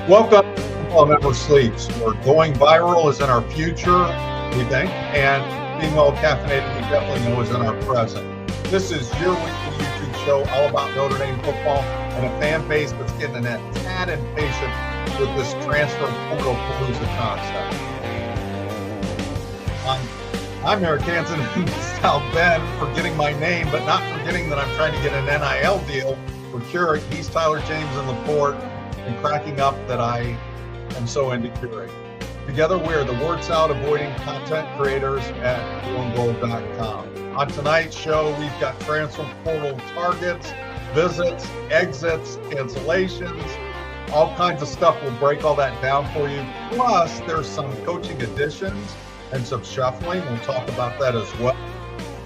Welcome to Football Never Sleeps, where going viral is in our future, we think, and being well caffeinated, we definitely know is in our present. This is your weekly YouTube show all about Notre Dame football and a fan base that's getting a tad impatient with this transfer portal palooza concept. I'm Eric Hansen in South Bend, forgetting my name, but not forgetting that I'm trying to get an NIL deal for Keurig. He's Tyler James in LaPorte. And cracking up that I am so into Keurig. Together, we're the word salad avoiding content creators at blueandgold.com. On tonight's show, we've got transfer portal targets, visits, exits, cancellations, all kinds of stuff. We'll break all that down for you. Plus, there's some coaching additions and some shuffling. We'll talk about that as well.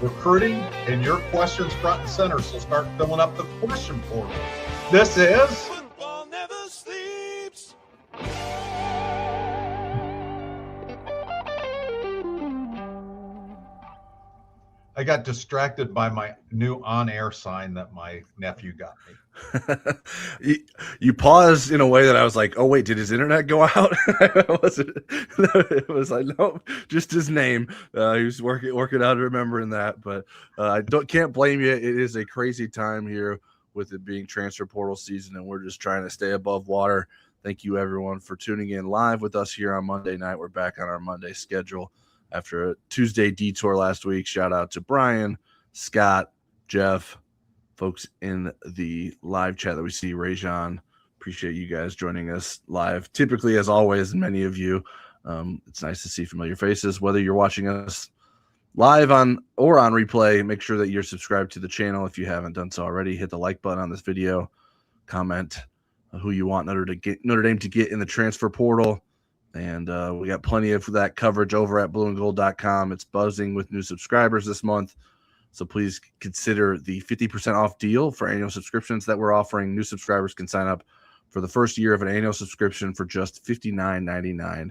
Recruiting and your questions front and center. So start filling up the question portal. This is I got distracted by my new on-air sign that my nephew got me. You paused in a way that I was like, oh, wait, did his internet go out? It was like, no, just his name. He was working out remembering that. But I can't blame you. It is a crazy time here with it being transfer portal season, and we're just trying to stay above water. Thank you, everyone, for tuning in live with us here on Monday night. We're back on our Monday schedule after a Tuesday detour last week. Shout out to Brian, Scott, Jeff, folks in the live chat that we see, Rajon. Appreciate you guys joining us live. Typically, as always, many of you, it's nice to see familiar faces. Whether you're watching us live on replay, make sure that you're subscribed to the channel. If you haven't done so already, hit the like button on this video, comment who you want Notre Dame to get in the transfer portal. And we got plenty of that coverage over at blueandgold.com. It's buzzing with new subscribers this month. So please consider the 50% off deal for annual subscriptions that we're offering. New subscribers can sign up for the first year of an annual subscription for just $59.99.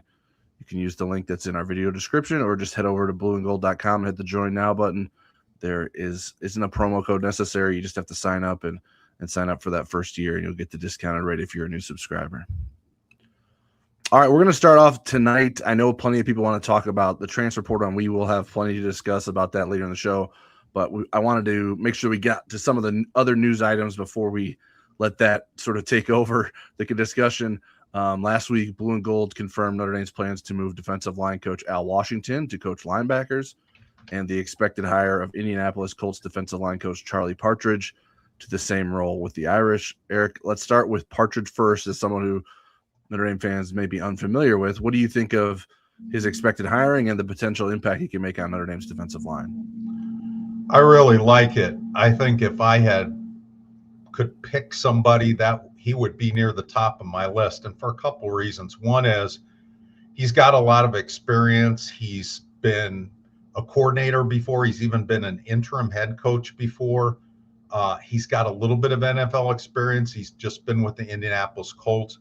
You can use the link that's in our video description or just head over to blueandgold.com and hit the join now button. There isn't a promo code necessary. You just have to sign up and sign up for that first year, and you'll get the discounted rate if you're a new subscriber. All right, we're going to start off tonight. I know plenty of people want to talk about the transfer portal, and we will have plenty to discuss about that later in the show. But I wanted to make sure we got to some of the other news items before we let that sort of take over the discussion. Last week, Blue and Gold confirmed Notre Dame's plans to move defensive line coach Al Washington to coach linebackers, and the expected hire of Indianapolis Colts defensive line coach Charlie Partridge to the same role with the Irish. Eric, let's start with Partridge first, as someone who Notre Dame fans may be unfamiliar with. What do you think of his expected hiring and the potential impact he can make on Notre Dame's defensive line? I really like it. I think if I could pick somebody, that he would be near the top of my list, and for a couple of reasons. One is he's got a lot of experience. He's been a coordinator before. He's even been an interim head coach before. He's got a little bit of NFL experience. He's just been with the Indianapolis Colts.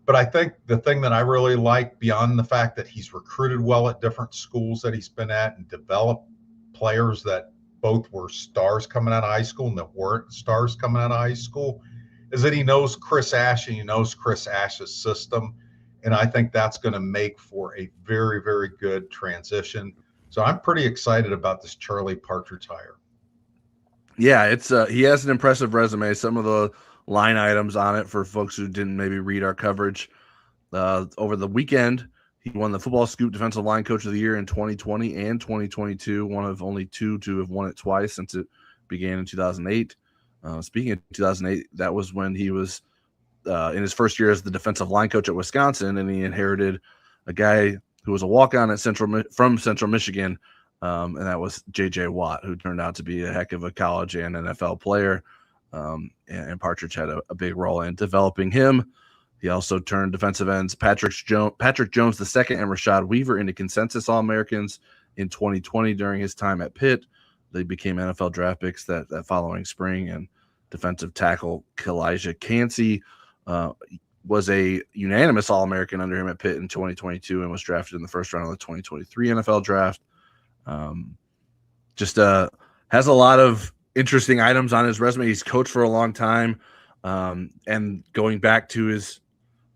But I think the thing that I really like, beyond the fact that he's recruited well at different schools that he's been at and developed players that both were stars coming out of high school and that weren't stars coming out of high school, is that he knows Chris Ash and he knows Chris Ash's system. And I think that's going to make for a very, very good transition. So I'm pretty excited about this Charlie Partridge hire. Yeah, it's he has an impressive resume. Some of the line items on it for folks who didn't maybe read our coverage. Over the weekend, he won the Football Scoop Defensive Line Coach of the Year in 2020 and 2022, one of only two to have won it twice since it began in 2008. Speaking of 2008, that was when he was in his first year as the defensive line coach at Wisconsin, and he inherited a guy who was a walk-on at from Central Michigan, and that was J.J. Watt, who turned out to be a heck of a college and NFL player. And Partridge had a big role in developing him. He also turned defensive ends Patrick Jones II and Rashad Weaver into consensus All-Americans in 2020 during his time at Pitt. They became NFL draft picks that following spring, and defensive tackle Kalijah Cansey was a unanimous All-American under him at Pitt in 2022 and was drafted in the first round of the 2023 NFL draft. Has a lot of interesting items on his resume. He's coached for a long time. And going back to his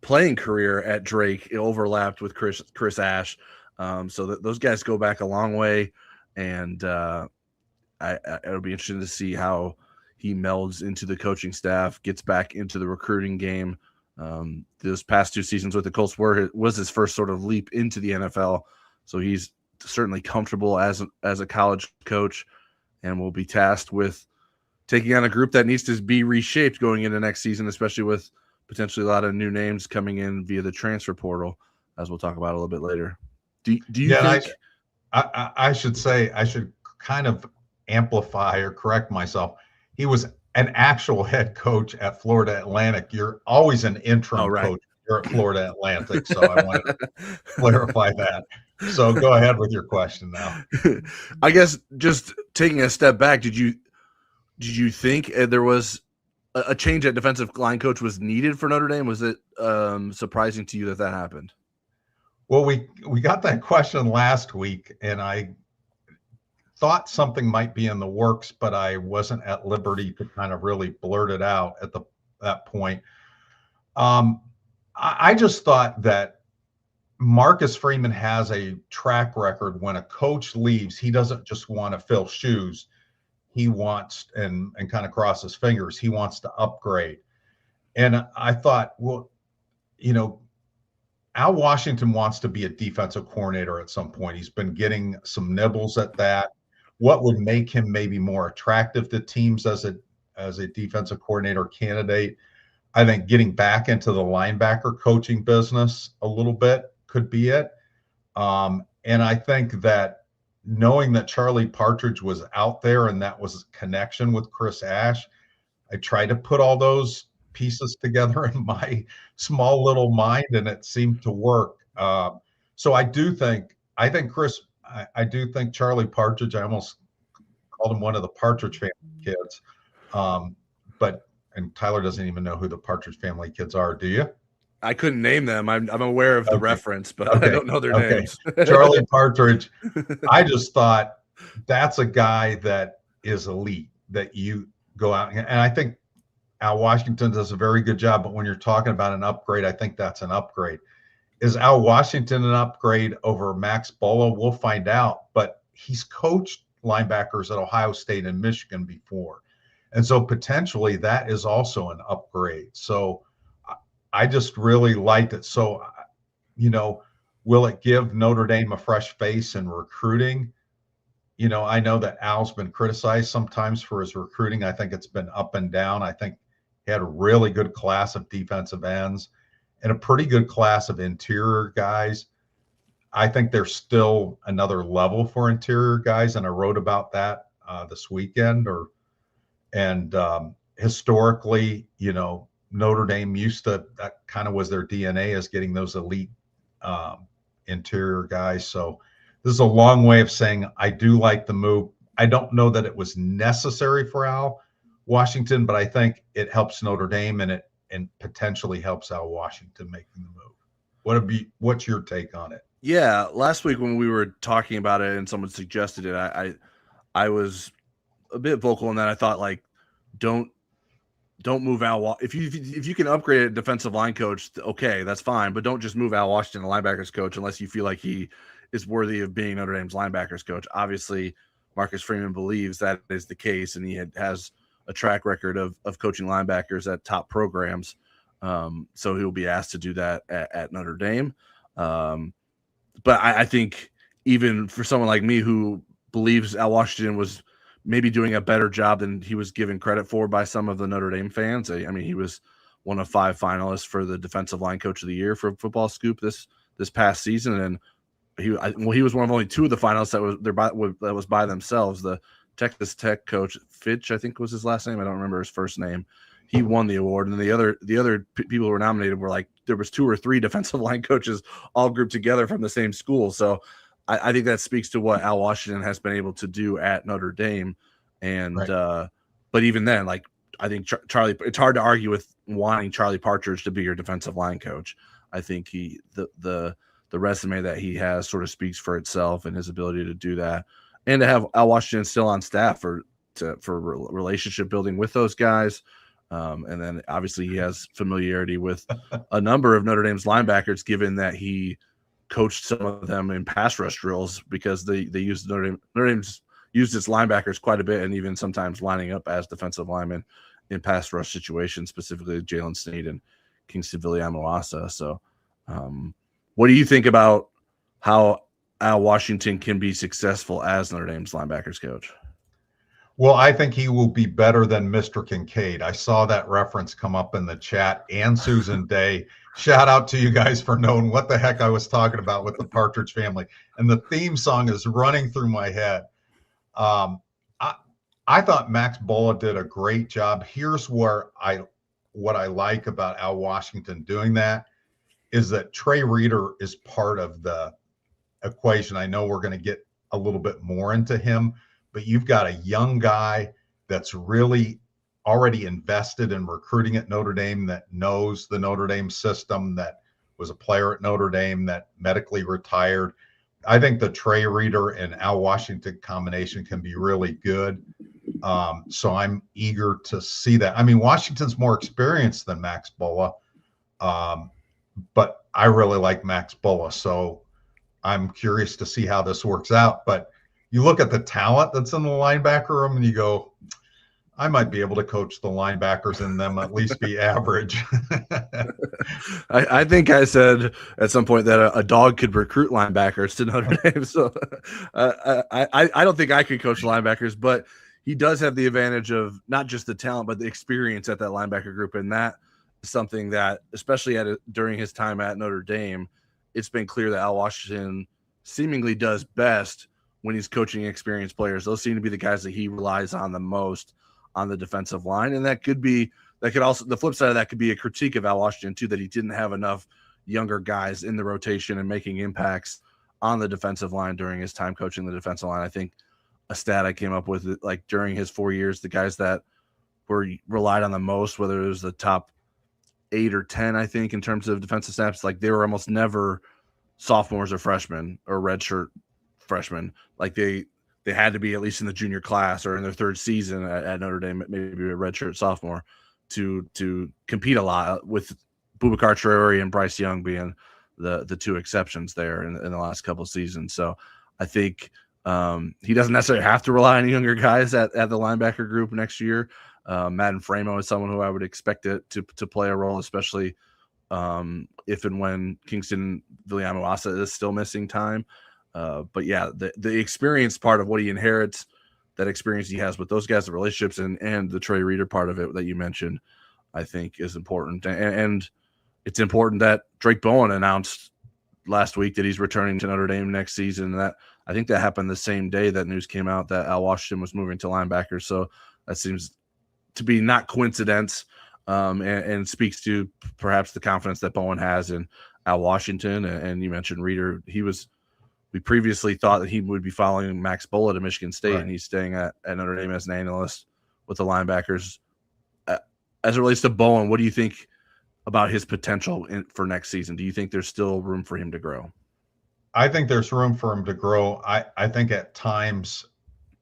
playing career at Drake, it overlapped with Chris Ash. So those guys go back a long way, and it'll be interesting to see how he melds into the coaching staff, gets back into the recruiting game. Those past 2 seasons with the Colts was his first sort of leap into the NFL, so he's certainly comfortable as a college coach, and will be tasked with taking on a group that needs to be reshaped going into next season, especially with potentially a lot of new names coming in via the transfer portal, as we'll talk about a little bit later. Do you think? I should say, I should kind of amplify or correct myself. He was an actual head coach at Florida Atlantic. You're always an interim coach. You're at Florida Atlantic, so I wanted to clarify that. So go ahead with your question now. I guess just taking a step back, did you think there was a change at defensive line coach was needed for Notre Dame? Was it surprising to you that happened? Well, we got that question last week, and I thought something might be in the works, but I wasn't at liberty to kind of really blurt it out at that point. I just thought that Marcus Freeman has a track record. When a coach leaves, he doesn't just want to fill shoes. He wants, and kind of cross his fingers, he wants to upgrade. And I thought, well, Al Washington wants to be a defensive coordinator at some point. He's been getting some nibbles at that. What would make him maybe more attractive to teams as a defensive coordinator candidate? I think getting back into the linebacker coaching business a little bit could be it. And I think that knowing that Charlie Partridge was out there and that was a connection with Chris Ash, I tried to put all those pieces together in my small little mind, and it seemed to work. So I do think Charlie Partridge, I almost called him one of the Partridge family kids. And Tyler doesn't even know who the Partridge family kids are. Do you? I couldn't name them. I'm aware of the reference, but I don't know their names. Charlie Partridge. I just thought that's a guy that is elite, that you go out, and I think Al Washington does a very good job. But when you're talking about an upgrade, I think that's an upgrade. Is Al Washington an upgrade over Max Bolo? We'll find out. But he's coached linebackers at Ohio State and Michigan before. And so potentially that is also an upgrade. So I just really liked it. So, will it give Notre Dame a fresh face in recruiting? I know that Al's been criticized sometimes for his recruiting. I think it's been up and down. I think he had a really good class of defensive ends and a pretty good class of interior guys. I think there's still another level for interior guys, and I wrote about that this weekend. Historically, Notre Dame that kind of was their DNA, is getting those elite interior guys. So this is a long way of saying I do like the move. I don't know that it was necessary for Al Washington, but I think it helps Notre Dame, and potentially helps Al Washington making the move. What's your take on it? Yeah, last week when we were talking about it and someone suggested it, I was a bit vocal in that. I thought, like, don't move Al. If you can upgrade a defensive line coach, okay, that's fine. But don't just move Al Washington, the linebackers coach, unless you feel like he is worthy of being Notre Dame's linebackers coach. Obviously, Marcus Freeman believes that is the case, and he has a track record of coaching linebackers at top programs. So he'll be asked to do that at Notre Dame. But I think even for someone like me who believes Al Washington was maybe doing a better job than he was given credit for by some of the Notre Dame fans. I mean, he was one of 5 finalists for the Defensive Line Coach of the Year for Football Scoop this past season, and he was one of only 2 of the finalists that was by themselves. The Texas Tech coach, Fitch, I think was his last name. I don't remember his first name. He won the award, and the other people who were nominated were like, there was 2 or 3 defensive line coaches all grouped together from the same school. So I think that speaks to what Al Washington has been able to do at Notre Dame. And right. But even then, like, I think Charlie, it's hard to argue with wanting Charlie Partridge to be your defensive line coach. I think the resume that he has sort of speaks for itself, and his ability to do that, and to have Al Washington still on staff for relationship building with those guys. And then obviously he has familiarity with a number of Notre Dame's linebackers, given that he coached some of them in pass rush drills, because they used Notre Dame's used its linebackers quite a bit, and even sometimes lining up as defensive linemen in pass rush situations, specifically Jalen Sneed and Kingston Viliamu-Asa. So what do you think about how Al Washington can be successful as Notre Dame's linebackers coach? Well, I think he will be better than Mr. Kincaid. I saw that reference come up in the chat, and Susan Day. Shout out to you guys for knowing what the heck I was talking about with the Partridge family. And the theme song is running through my head. I thought Max Bola did a great job. Here's what I like about Al Washington doing that is that Trey Reer is part of the equation. I know we're going to get a little bit more into him, but you've got a young guy that's really already invested in recruiting at Notre Dame, that knows the Notre Dame system, that was a player at Notre Dame, that medically retired. I think the Trey Reer and Al Washington combination can be really good. So I'm eager to see that. I mean, Washington's more experienced than Max Bola, but I really like Max Bola. So I'm curious to see how this works out. But you look at the talent that's in the linebacker room and you go, I might be able to coach the linebackers and them at least be average. I think I said at some point that a dog could recruit linebackers to Notre Dame. So I don't think I could coach linebackers, but he does have the advantage of not just the talent, but the experience at that linebacker group. And that is something that, especially during his time at Notre Dame, it's been clear that Al Washington seemingly does best when he's coaching experienced players. Those seem to be the guys that he relies on the most on the defensive line. And that could also, the flip side of that could be a critique of Al Washington too, that he didn't have enough younger guys in the rotation and making impacts on the defensive line during his time coaching the defensive line. I think a stat I came up with, like during his 4 years, the guys that were relied on the most, whether it was the top 8 or 10, I think, in terms of defensive snaps, like they were almost never sophomores or freshmen or redshirt freshmen. Like they had to be at least in the junior class or in their third season at Notre Dame, maybe a redshirt sophomore, to compete a lot, with Boubacar Traore and Bryce Young being the two exceptions there in the last couple of seasons. So I think he doesn't necessarily have to rely on younger guys at the linebacker group next year. Madden Framo is someone who I would expect it to play a role, especially if and when Kingston Viliamu-Asa is still missing time. But yeah, the experience part of what he inherits, that experience he has with those guys, the relationships, and the Trey Reer part of it that you mentioned, I think is important. And it's important that Drake Bowen announced last week that he's returning to Notre Dame next season. That I think that happened the same day that news came out that Al Washington was moving to linebacker. So that seems to be not coincidence, and speaks to perhaps the confidence that Bowen has in Al Washington. And you mentioned Reer. We previously thought that he would be following Max Bola to Michigan State, right, and he's staying at Notre Dame as an analyst with the linebackers. As it relates to Bowen, what do you think about his potential for next season? Do you think there's still room for him to grow? I think there's room for him to grow. I think at times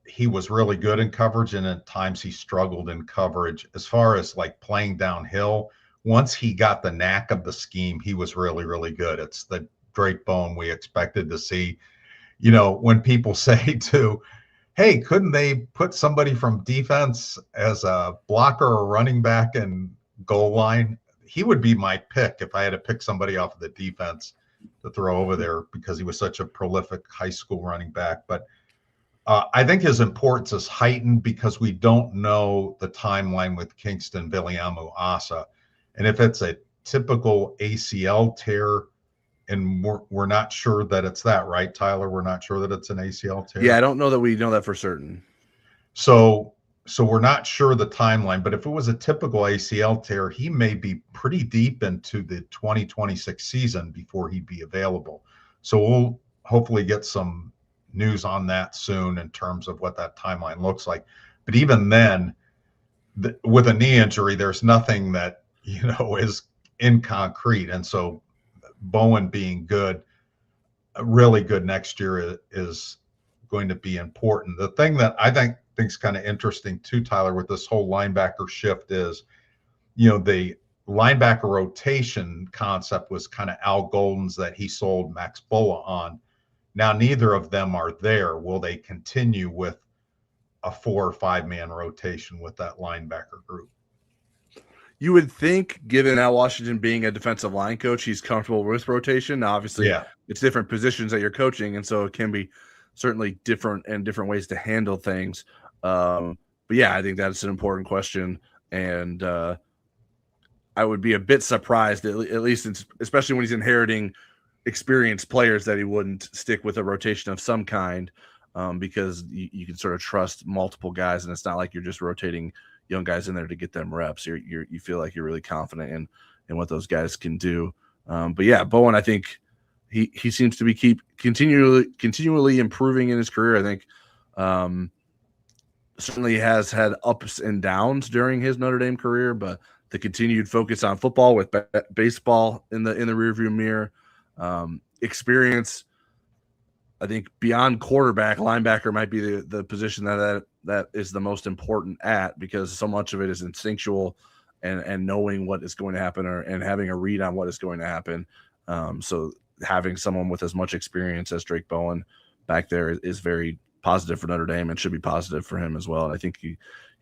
he was really good in coverage, and at times he struggled in coverage. As far as like playing downhill, once he got the knack of the scheme, he was really, really good. It's the Drake Bowen we expected to see. You know, when people say hey, couldn't they put somebody from defense as a blocker or running back and goal line? He would be my pick if I had to pick somebody off of the defense to throw over there, because he was such a prolific high school running back. But I think his importance is heightened because we don't know the timeline with Kingston Viliamu-Asa. And if it's a typical ACL tear, and we're not sure that it's that, right, Tyler? We're not sure that it's an ACL tear. Yeah, I don't know that we know that for certain. So we're not sure the timeline, but if it was a typical ACL tear, he may be pretty deep into the 2026 season before he'd be available. So we'll hopefully get some news on that soon in terms of what that timeline looks like. But even then, with a knee injury, there's nothing that, is in concrete. And so Bowen being good, really good next year is going to be important. The thing that I think's kind of interesting too, Tyler, with this whole linebacker shift is the linebacker rotation concept was kind of Al Golden's that he sold Max Bulla on. Now, neither of them are there. Will they continue with a 4 or 5 man rotation with that linebacker group? You would think, given Al Washington being a defensive line coach, he's comfortable with rotation. Now, obviously, it's different positions that you're coaching, and so it can be certainly different and different ways to handle things. But yeah, I think that's an important question, and I would be a bit surprised, at least, especially when he's inheriting experienced players, that he wouldn't stick with a rotation of some kind, because you can sort of trust multiple guys, and it's not like you're just rotating young guys in there to get them reps. You feel like you're really confident in what those guys can do. But yeah, Bowen, I think he seems to be continually improving in his career. I think certainly has had ups and downs during his Notre Dame career, but the continued focus on football with baseball in the rearview mirror, experience. I think beyond quarterback, linebacker might be the position that is the most important because so much of it is instinctual and knowing what is going to happen and having a read on what is going to happen. So having someone with as much experience as Drake Bowen back there is very positive for Notre Dame and should be positive for him as well. And I think he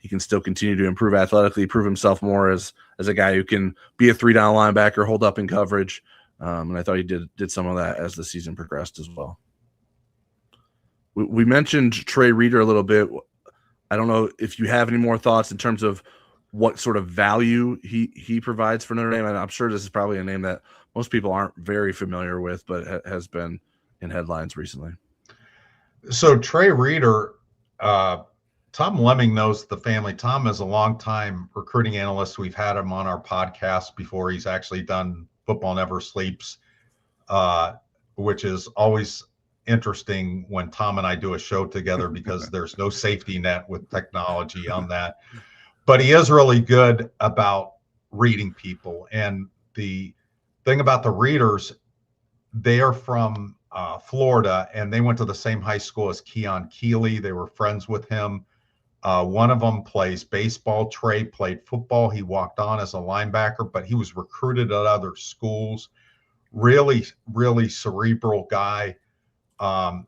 can still continue to improve athletically, prove himself more as a guy who can be a 3-down linebacker, hold up in coverage. And I thought he did some of that as the season progressed as well. We mentioned Trey Reeder a little bit. I don't know if you have any more thoughts in terms of what sort of value he provides for Notre Dame. And I'm sure this is probably a name that most people aren't very familiar with, but has been in headlines recently. So Trey Reeder, Tom Lemming knows the family. Tom is a longtime recruiting analyst. We've had him on our podcast before. He's actually done Football Never Sleeps, which is always interesting when Tom and I do a show together because there's no safety net with technology on that. But he is really good about reading people. And the thing about the Reeders, they are from Florida, and they went to the same high school as Keon Keeley. They were friends with him. One of them plays baseball. Trey played football. He walked on as a linebacker, but he was recruited at other schools. Really, really cerebral guy.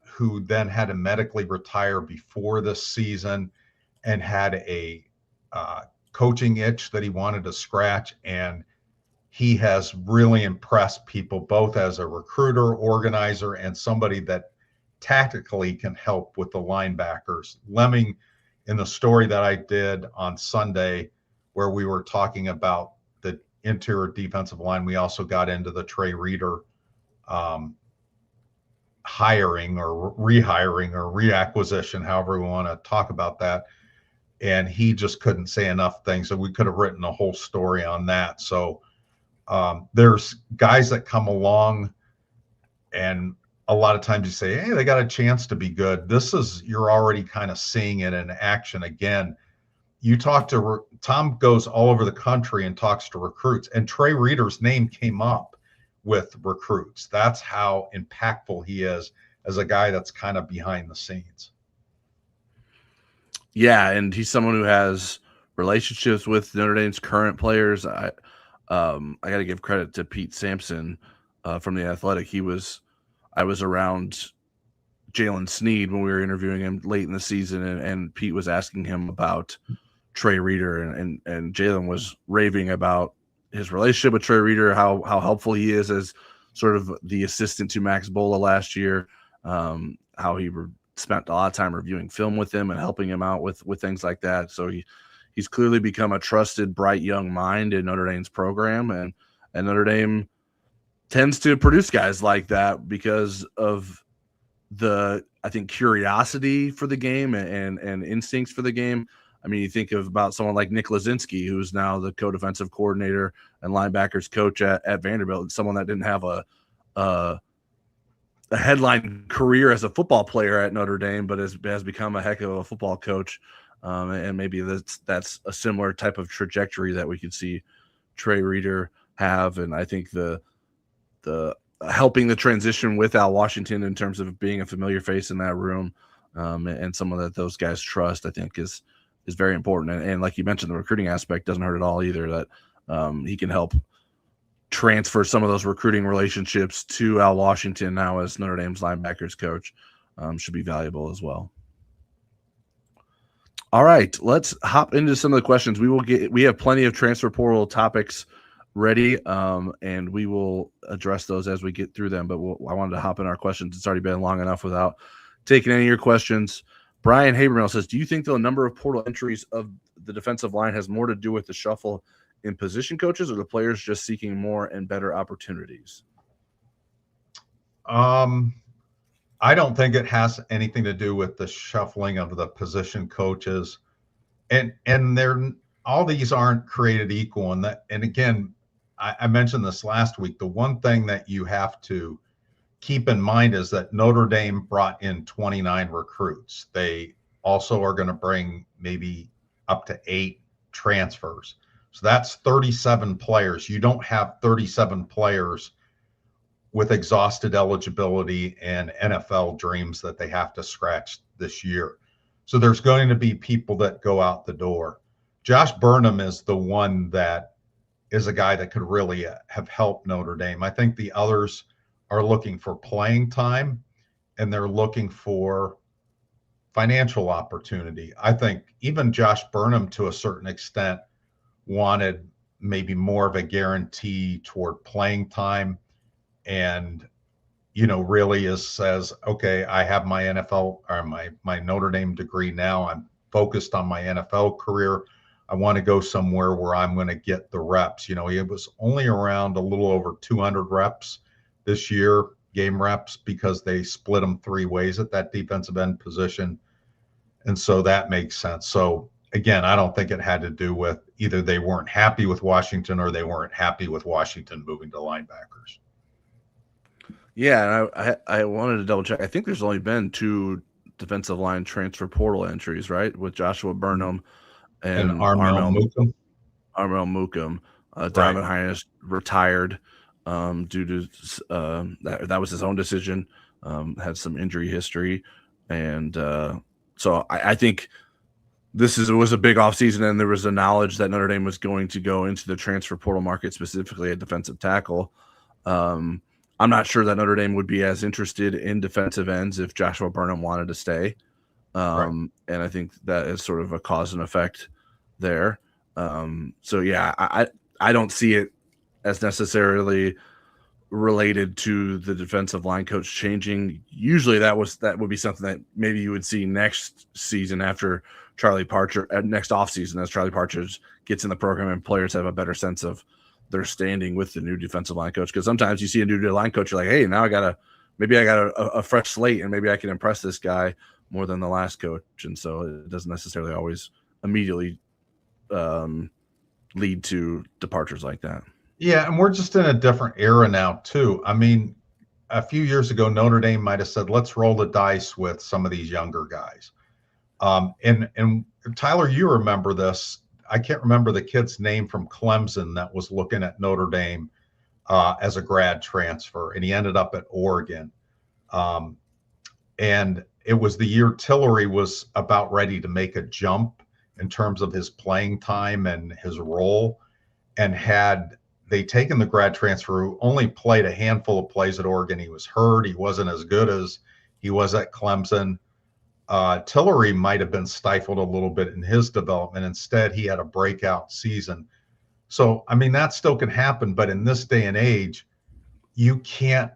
Who then had to medically retire before this season and had a coaching itch that he wanted to scratch. And he has really impressed people, both as a recruiter, organizer, and somebody that tactically can help with the linebackers. Lemming, in the story that I did on Sunday, where we were talking about the interior defensive line, we also got into the Trey Reeder hiring or rehiring or reacquisition, however we want to talk about that. And he just couldn't say enough things. So we could have written a whole story on that. So there's guys that come along, and a lot of times you say, hey, they got a chance to be good. You're already kind of seeing it in action again. You talk to Tom, goes all over the country and talks to recruits, and Trey Reeder's name came up with recruits. That's how impactful he is as a guy that's kind of behind the scenes. Yeah, and he's someone who has relationships with Notre Dame's current players. I got to give credit to Pete Sampson from The Athletic. I was around Jalen Sneed when we were interviewing him late in the season, and Pete was asking him about Trey Reeder, and Jalen was raving about his relationship with Trey Reeder, how helpful he is as sort of the assistant to Max Bulla last year, how he spent a lot of time reviewing film with him and helping him out with things like that. So he's clearly become a trusted, bright young mind in Notre Dame's program, and Notre Dame tends to produce guys like that because of the, I think, curiosity for the game and instincts for the game. I mean, you think about someone like Nick Lazinski, who's now the co-defensive coordinator and linebackers coach at Vanderbilt, someone that didn't have a headline career as a football player at Notre Dame, but has become a heck of a football coach. And maybe that's a similar type of trajectory that we could see Trey Reeder have. And I think the helping the transition with Al Washington in terms of being a familiar face in that room, and someone that those guys trust, I think is very important. And like you mentioned, the recruiting aspect doesn't hurt at all either. That he can help transfer some of those recruiting relationships to Al Washington now as Notre Dame's linebackers coach. Should be valuable as well. All right, let's hop into some of the questions. We have plenty of transfer portal topics ready, and we will address those as we get through them. But I wanted to hop in our questions. It's already been long enough without taking any of your questions. Brian Habermill says, do you think the number of portal entries of the defensive line has more to do with the shuffle in position coaches, or the players just seeking more and better opportunities? I don't think it has anything to do with the shuffling of the position coaches, and they're all these aren't created equal. And again, I mentioned this last week. The one thing that you have to keep in mind is that Notre Dame brought in 29 recruits. They also are going to bring maybe up to 8 transfers. So that's 37 players. You don't have 37 players with exhausted eligibility and NFL dreams that they have to scratch this year. So there's going to be people that go out the door. Josh Burnham is the one that is a guy that could really have helped Notre Dame. I think the others are looking for playing time, and they're looking for financial opportunity. I think even Josh Burnham, to a certain extent, wanted maybe more of a guarantee toward playing time, and really says, okay, I have my NFL or my Notre Dame degree now. I'm focused on my NFL career. I want to go somewhere where I'm going to get the reps. He was only around a little over 200 reps this year, game reps, because they split them 3 ways at that defensive end position. And so that makes sense. So again, I don't think it had to do with either they weren't happy with Washington or they weren't happy with Washington moving to linebackers. Yeah, and I wanted to double check. I think there's only been 2 defensive line transfer portal entries, right? With Joshua Burnham and Armour Mookum. Donovan Hines retired due to that was his own decision. Had some injury history, and so I think it was a big offseason, and there was a knowledge that Notre Dame was going to go into the transfer portal market, specifically at defensive tackle. I'm not sure that Notre Dame would be as interested in defensive ends if Joshua Burnham wanted to stay. And I think that is sort of a cause and effect there. So yeah, I don't see it as necessarily related to the defensive line coach changing. Usually that would be something that maybe you would see next season after Charlie Partridge, next offseason, as Charlie Partridge gets in the program and players have a better sense of their standing with the new defensive line coach. Because sometimes you see a new line coach, you're like, hey, now I got a fresh slate, and maybe I can impress this guy more than the last coach. And so it doesn't necessarily always immediately lead to departures like that. Yeah, and we're just in a different era now too. I mean, a few years ago, Notre Dame might have said, let's roll the dice with some of these younger guys. And Tyler, you remember this. I can't remember the kid's name from Clemson that was looking at Notre Dame as a grad transfer, and he ended up at Oregon. And it was the year Tillery was about ready to make a jump in terms of his playing time and his role. And had they taken the grad transfer, who only played a handful of plays at Oregon, he was hurt. He wasn't as good as he was at Clemson. Tillery might have been stifled a little bit in his development. Instead, he had a breakout season. So, I mean, that still can happen. But in this day and age, you can't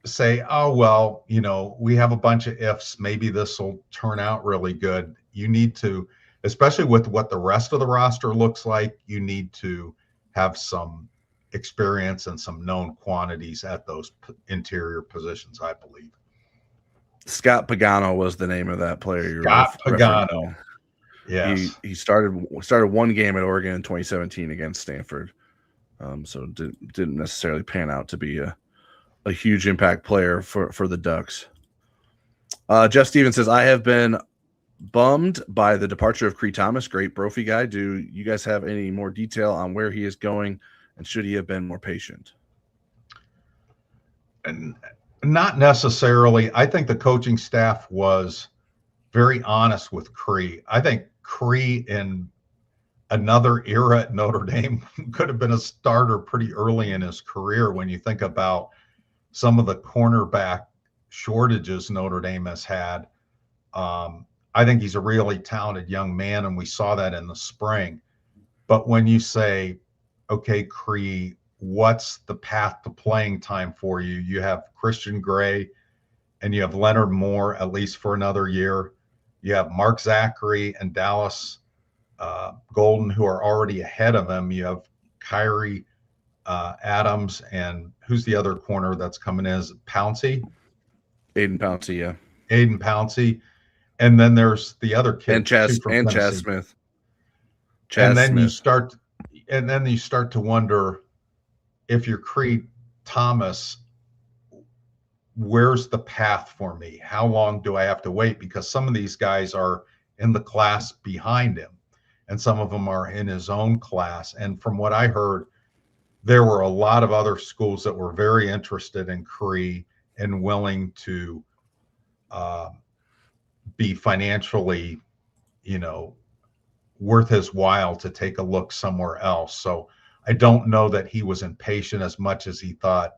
say, oh, well, we have a bunch of ifs. Maybe this will turn out really good. You need to, especially with what the rest of the roster looks like, you need to have some experience and some known quantities at those interior positions, I believe. Scott Pagano was the name of that player. Scott Pagano. Yes. He started one game at Oregon in 2017 against Stanford. So didn't necessarily pan out to be a huge impact player for the Ducks. Jeff Stevens says, I have been bummed by the departure of Cree Thomas. Great Brophy guy. Do you guys have any more detail on where he is going, and should he have been more patient? And not necessarily. I think the coaching staff was very honest with Cree. I think Cree, in another era at Notre Dame. Could have been a starter pretty early in his career when you think about some of the cornerback shortages Notre Dame has had. I think he's a really talented young man, and we saw that in the spring. But when you say, okay, Cree, what's the path to playing time for you? You have Christian Gray and you have Leonard Moore, at least for another year. You have Mark Zachary and Dallas Golden, who are already ahead of him. You have Kyrie Adams, and who's the other corner that's coming in? Is Pouncey? Jaiden Pouncey, yeah. Jaiden Pouncey. And then there's the other kid. And Chaz Smith. And then you start to wonder, if you're Cree Thomas, where's the path for me? How long do I have to wait? Because some of these guys are in the class behind him, and some of them are in his own class. And from what I heard, there were a lot of other schools that were very interested in Cree and willing to be financially, worth his while to take a look somewhere else. So I don't know that he was impatient as much as he thought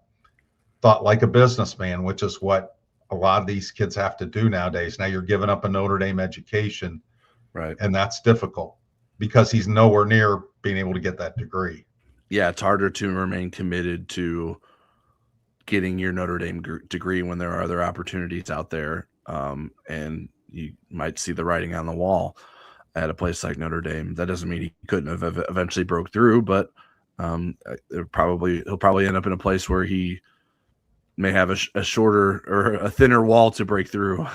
like a businessman, which is what a lot of these kids have to do nowadays. Now you're giving up a Notre Dame education, right? And that's difficult because he's nowhere near being able to get that degree. Yeah, it's harder to remain committed to getting your Notre Dame degree when there are other opportunities out there, and you might see the writing on the wall at a place like Notre Dame. That doesn't mean he couldn't have eventually broke through, but he'll probably end up in a place where he may have a shorter or a thinner wall to break through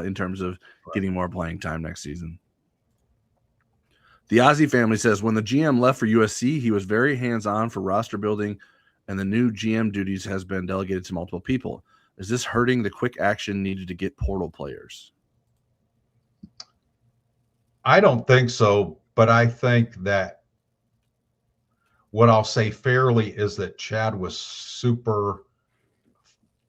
in terms of getting more playing time next season. The Ozzie family says, when the GM left for USC, he was very hands-on for roster building, and the new GM duties has been delegated to multiple people. Is this hurting the quick action needed to get portal players? I don't think so, but I think that what I'll say fairly is that Chad was super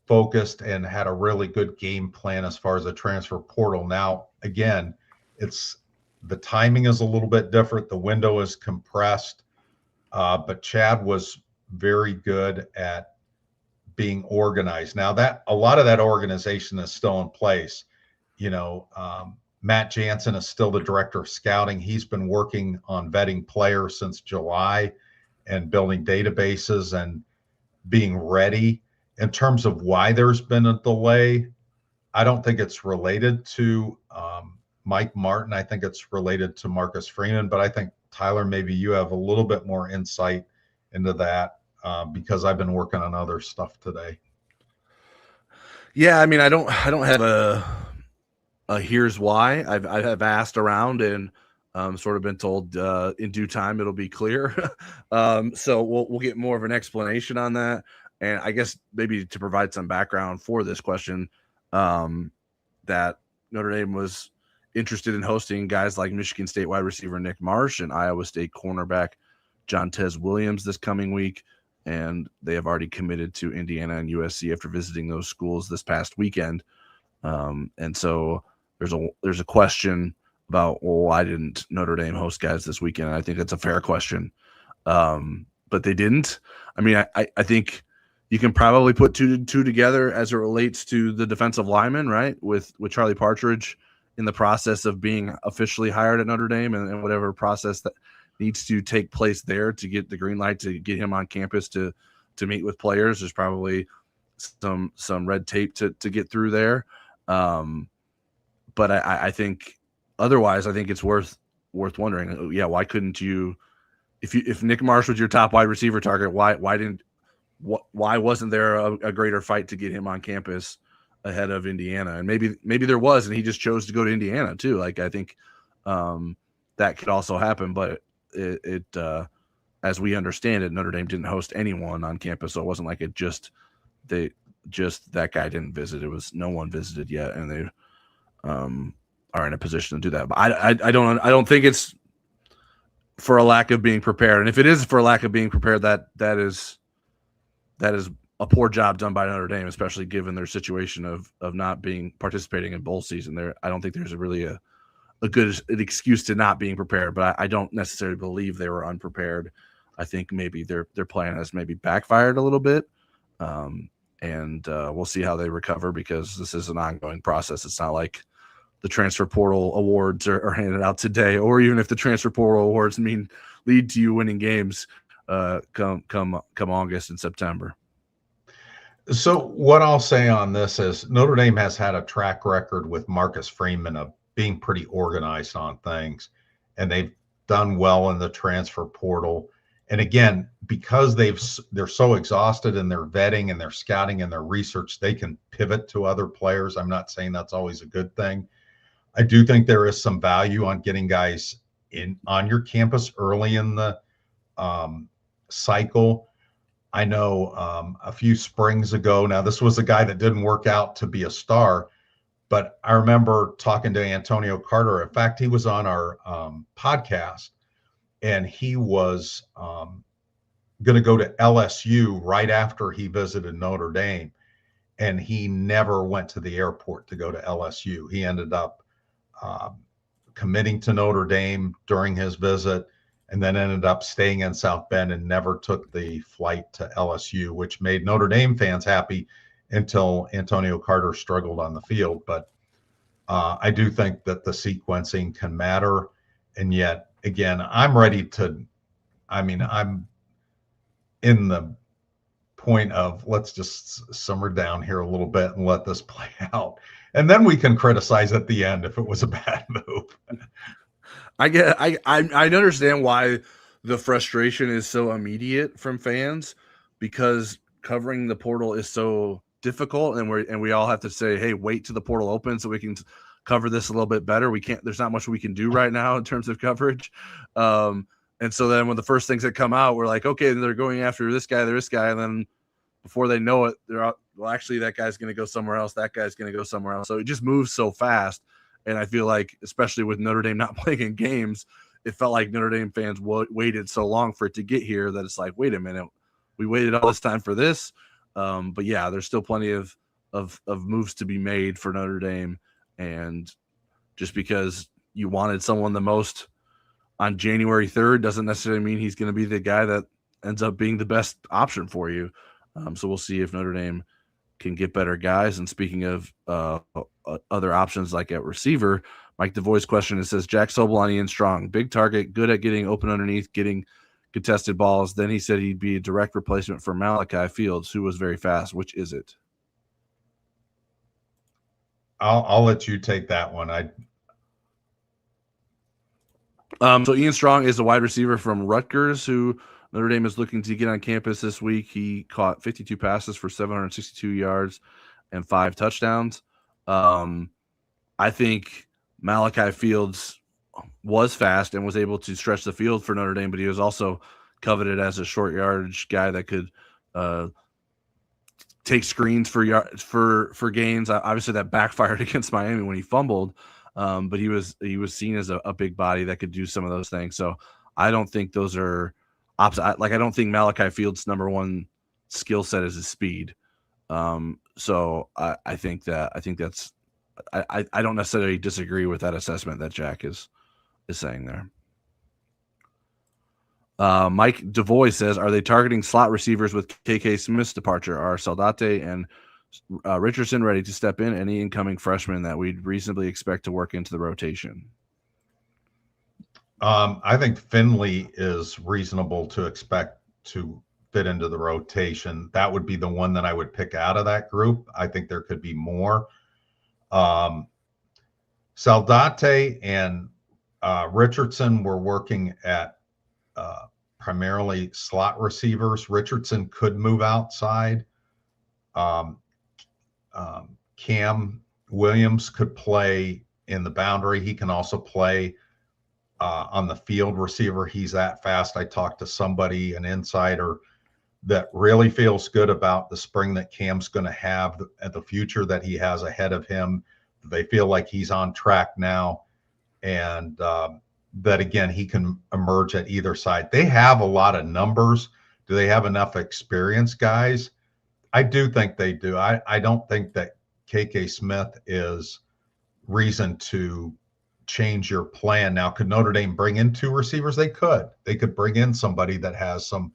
focused and had a really good game plan as far as the transfer portal. Now, again, the timing is a little bit different. The window is compressed, but Chad was very good at being organized. Now that a lot of that organization is still in place. Matt Jansen is still the director of scouting. He's been working on vetting players since July and building databases and being ready. In terms of why there's been a delay, I don't think it's related to Mike Martin. I think it's related to Marcus Freeman, but I think, Tyler, maybe you have a little bit more insight into that because I've been working on other stuff today. Yeah, I mean, I don't have a here's why. I've asked around and sort of been told in due time it'll be clear. So we'll get more of an explanation on that. And I guess maybe to provide some background for this question, that Notre Dame was interested in hosting guys like Michigan State wide receiver Nick Marsh and Iowa State cornerback Jontez Williams this coming week. And they have already committed to Indiana and USC after visiting those schools this past weekend. And so there's a question about, well, why didn't Notre Dame host guys this weekend? And I think that's a fair question. But they didn't. I mean, I think you can probably put two together as it relates to the defensive lineman, right? With Charlie Partridge in the process of being officially hired at Notre Dame and whatever process that needs to take place there to get the green light to get him on campus to meet with players. There's probably some red tape to get through there. But I think otherwise, I think it's worth wondering. Yeah, why couldn't you? If Nick Marsh was your top wide receiver target, why wasn't there a greater fight to get him on campus ahead of Indiana? And maybe there was, and he just chose to go to Indiana too. Like, I think that could also happen. But it as we understand it, Notre Dame didn't host anyone on campus, so it wasn't like that guy didn't visit. It was no one visited yet, and they are in a position to do that. But I don't think it's for a lack of being prepared. And if it is for a lack of being prepared, that is a poor job done by Notre Dame, especially given their situation of not participating in bowl season. I don't think there's really an excuse to not being prepared. But I don't necessarily believe they were unprepared. I think maybe their plan has maybe backfired a little bit. And we'll see how they recover, because this is an ongoing process. It's not like the transfer portal awards are handed out today, or even if the transfer portal awards lead to you winning games come August and September. So what I'll say on this is Notre Dame has had a track record with Marcus Freeman of being pretty organized on things, and they've done well in the transfer portal. And again, because they're so exhausted in their vetting and their scouting and their research, they can pivot to other players. I'm not saying that's always a good thing. I do think there is some value on getting guys on your campus early in the cycle. I know a few springs ago, now this was a guy that didn't work out to be a star, but I remember talking to Antonio Carter. In fact, he was on our podcast, and he was going to go to LSU right after he visited Notre Dame, and he never went to the airport to go to LSU. He ended up committing to Notre Dame during his visit, and then ended up staying in South Bend and never took the flight to LSU, which made Notre Dame fans happy until Antonio Carter struggled on the field. But I do think that the sequencing can matter. And yet, again, I'm in the point of, let's just simmer down here a little bit and let this play out. And then we can criticize at the end if it was a bad move. I understand why the frustration is so immediate from fans, because covering the portal is so difficult, and we all have to say, hey, wait till the portal opens so we can cover this a little bit better. There's not much we can do right now in terms of coverage. And so then when the first things that come out, we're like, okay, they're going after this guy, and then before they know it, they're out. Well, actually, that guy's going to go somewhere else. That guy's going to go somewhere else. So it just moves so fast. And I feel like, especially with Notre Dame not playing in games, it felt like Notre Dame fans waited so long for it to get here that it's like, wait a minute, we waited all this time for this. But yeah, there's still plenty of moves to be made for Notre Dame. And just because you wanted someone the most on January 3rd doesn't necessarily mean he's going to be the guy that ends up being the best option for you. So we'll see if Notre Dame can get better guys. And speaking of other options like at receiver, Mike DeVoy's question, it says Jack Sobel on Ian Strong, big target, good at getting open underneath, getting contested balls. Then he said he'd be a direct replacement for Malachi Fields, who was very fast. Which is it? I'll let you take that one. So Ian Strong is a wide receiver from Rutgers who Notre Dame is looking to get on campus this week. He caught 52 passes for 762 yards and 5 touchdowns. I think Malachi Fields was fast and was able to stretch the field for Notre Dame, but he was also coveted as a short yardage guy that could take screens for gains. Obviously, that backfired against Miami when he fumbled, but he was seen as a big body that could do some of those things. So I don't think those are opposite. I don't think Malachi Fields' number one skill set is his speed. So I think that's. I don't necessarily disagree with that assessment that Jack is saying there. Mike DeVoy says, are they targeting slot receivers with KK Smith's departure? Are Saldate and Richardson ready to step in? Any incoming freshmen that we'd reasonably expect to work into the rotation? I think Finley is reasonable to expect to fit into the rotation. That would be the one that I would pick out of that group. I think there could be more. Saldate and Richardson were working at primarily slot receivers. Richardson could move outside. Cam Williams could play in the boundary. He can also play on the field receiver. He's that fast. I talked to somebody, an insider, that really feels good about the spring that Cam's going to have and the future that he has ahead of him. They feel like he's on track now, and that, again, he can emerge at either side. They have a lot of numbers. Do they have enough experienced guys? I do think they do. I don't think that KK Smith is reason to change your plan. Now, could Notre Dame bring in 2 receivers? They could. They could bring in somebody that has some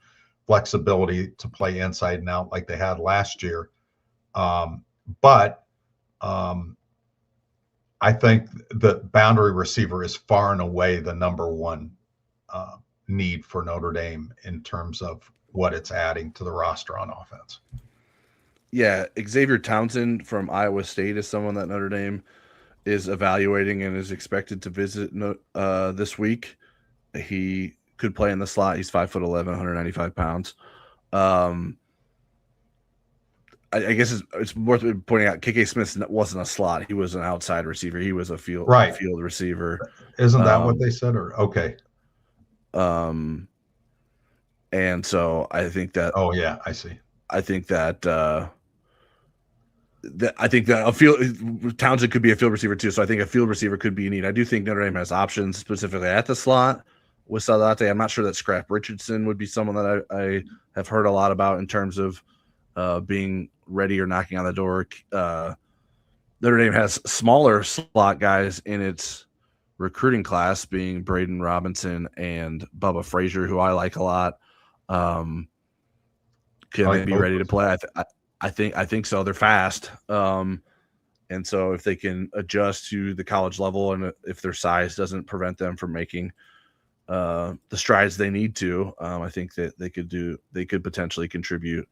flexibility to play inside and out like they had last year. But I think the boundary receiver is far and away the number one need for Notre Dame in terms of what it's adding to the roster on offense. Yeah, Xavier Townsend from Iowa State is someone that Notre Dame is evaluating and is expected to visit this week. He could play in the slot. He's 5'11", 195 pounds. I guess it's worth pointing out KK Smith wasn't a slot. He was an outside receiver. He was a field receiver. Isn't that what they said? Or okay. And so I think that. Oh yeah, I see. I think that a field Townsend could be a field receiver too. So I think a field receiver could be neat. I do think Notre Dame has options specifically at the slot with Salate. I'm not sure that Scrap Richardson would be someone that I have heard a lot about in terms of being ready or knocking on the door. Notre Dame has smaller slot guys in its recruiting class, being Braden Robinson and Bubba Frazier, who I like a lot. Can they be ready to play? I think so. They're fast. And so if they can adjust to the college level and if their size doesn't prevent them from making the strides they need to, I think that they could potentially contribute.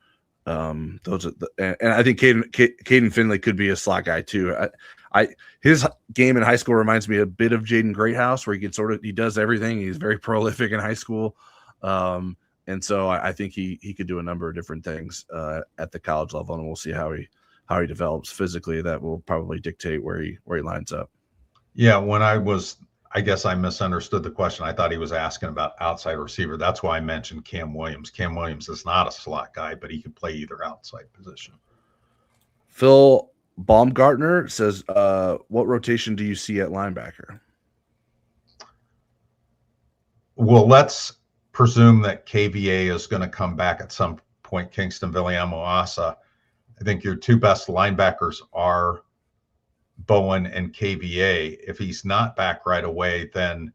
And I think Caden Finley could be a slot guy too. His game in high school reminds me a bit of Jaden Greathouse, where he does everything. He's very prolific in high school. And so I think he could do a number of different things at the college level, and we'll see how he develops physically. That will probably dictate where he lines up. Yeah, I guess I misunderstood the question. I thought he was asking about outside receiver. That's why I mentioned Cam Williams. Cam Williams is not a slot guy, but he can play either outside position. Phil Baumgartner says, what rotation do you see at linebacker? Well, let's presume that KVA is going to come back at some point. Kingston Viliamo-Asa. I think your 2 best linebackers are Bowen and KVA. If he's not back right away, then